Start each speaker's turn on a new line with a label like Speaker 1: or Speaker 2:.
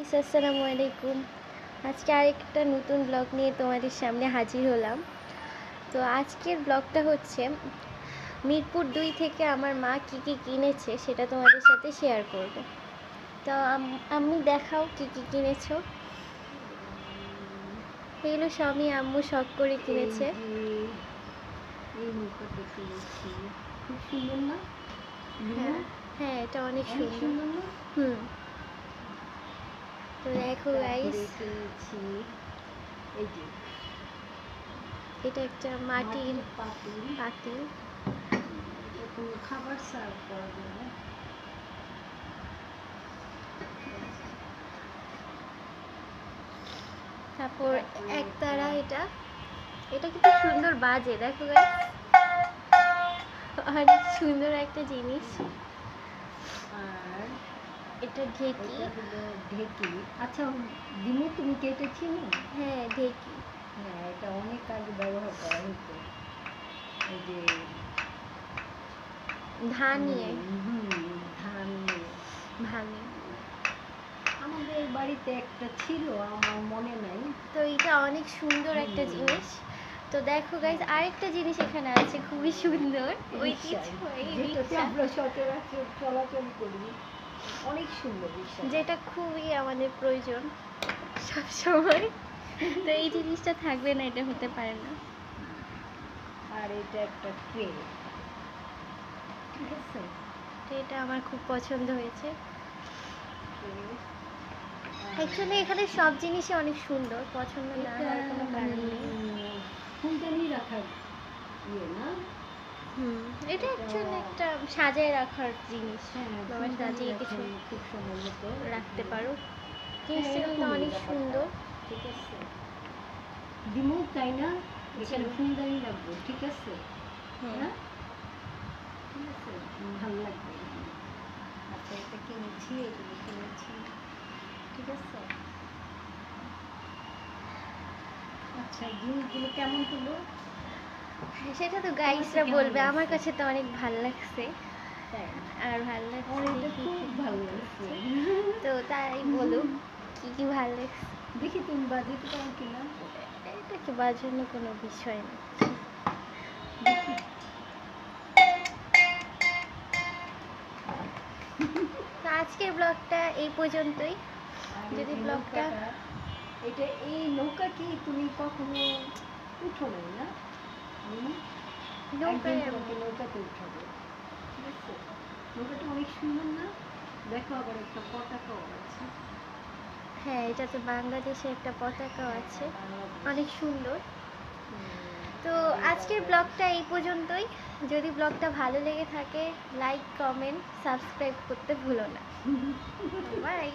Speaker 1: Guys, আসসালামু আলাইকুম। আজকে আরেকটা নতুন ব্লগ নিয়ে তোমাদের সামনে হাজির হলাম। তো আজকের ব্লগটা হচ্ছে মিরপুর 2 থেকে আমার মা কি কি কিনেছে সেটা তোমাদের সাথে শেয়ার করব। তো আম্মু দেখাও কি কি কিনেছো। এগুলো সবই আম্মু শখ করে কিনেছে।
Speaker 2: খুব সুন্দর না?
Speaker 1: হ্যাঁ হ্যাঁ, এটা অনেক সুন্দর
Speaker 2: না?
Speaker 1: তো দেখো গাইস,
Speaker 2: এই যে
Speaker 1: এটা একটা মাটির পাতিল।
Speaker 2: খাবার সার্ভ করার জন্য।
Speaker 1: তারপর একতারা, এটা কিন্তু সুন্দর বাজে, দেখো গাইস, অনেক সুন্দর একটা জিনিস।
Speaker 2: আর
Speaker 1: এটা ঢেকি।
Speaker 2: ঢেকি। আচ্ছা দিমু, তুমি কেটেছি না?
Speaker 1: হ্যাঁ, ঢেকি।
Speaker 2: হ্যাঁ, এটা অনেক আগে ব্যবহার করা হতো। এই যে
Speaker 1: ধান নিয়ে
Speaker 2: ভাঙে। আমাদের বাড়িতে একটা ছিল, আমার মনে নাই।
Speaker 1: তো এটা অনেক সুন্দর একটা জিনিস। তো দেখো গাইস, আরেকটা জিনিস এখানে আছে খুবই সুন্দর,
Speaker 2: আমরা সচরাচর চলাচল করি। অনেক সুন্দর,
Speaker 1: যেটা খুবই আমাদের প্রয়োজন সব সময়। তো এই জিনিসটা থাকবে না, এটা হতে পারে না।
Speaker 2: আর এটা একটা ট্রে, ঠিক আছে?
Speaker 1: তো এটা আমার খুব পছন্দ হয়েছে। অ্যাকচুয়ালি এখানে সব জিনিসই অনেক সুন্দর, পছন্দ না হওয়ার কোনো কারণ নেই।
Speaker 2: ফুলদানি রাখার ইয়ে না?
Speaker 1: এটা অ্যাকচুয়ালি একটা সাজায় রাখার জিনিস। তোমার সাজিয়ে কিছু
Speaker 2: খুব সময় মতো
Speaker 1: রাখতে পারো। জিনিসটা কিন্তু অনেক সুন্দর।
Speaker 2: ঠিক আছে, দিমু তাই না? এখানে ফুলদানি রাখবো, ঠিক আছে? হ্যাঁ, ঠিক আছে, ভালো লাগবে। আচ্ছা, এটা কিনেছি, এগুলো কিনেছি, ঠিক আছে? আচ্ছা, জিনিসগুলো কেমন হলো
Speaker 1: সেটা তো গাইসরা বলবে। আমার কাছে তো অনেক ভালো লাগছে। আর ভালো লাগছে,
Speaker 2: খুব ভালো লাগছে।
Speaker 1: তো তাই বলুক কি কি ভালো লাগছে।
Speaker 2: দেখি তুমি বাজেট পাও কিনা।
Speaker 1: এটা কি বাজানো কোনো বিষয় না। তো আজকের ব্লগটা এই পর্যন্তই। যদি ব্লগটা
Speaker 2: এটা, এই নৌকা কি তুমি কখনো উঠো নাই না? নৌকাতে উঠাবে, ঠিক আছে? নৌকাটা অনেক সুন্দর না? দেখো, আবার একটা পতাকাও আছে।
Speaker 1: হ্যাঁ, এটাতে বাংলাদেশে একটা পতাকাও আছে, অনেক সুন্দর। তো আজকের ব্লগটা এই পর্যন্তই। যদি ব্লগটা ভালো লেগে থাকে, লাইক, কমেন্ট, সাবস্ক্রাইব করতে ভুলো না। বাই।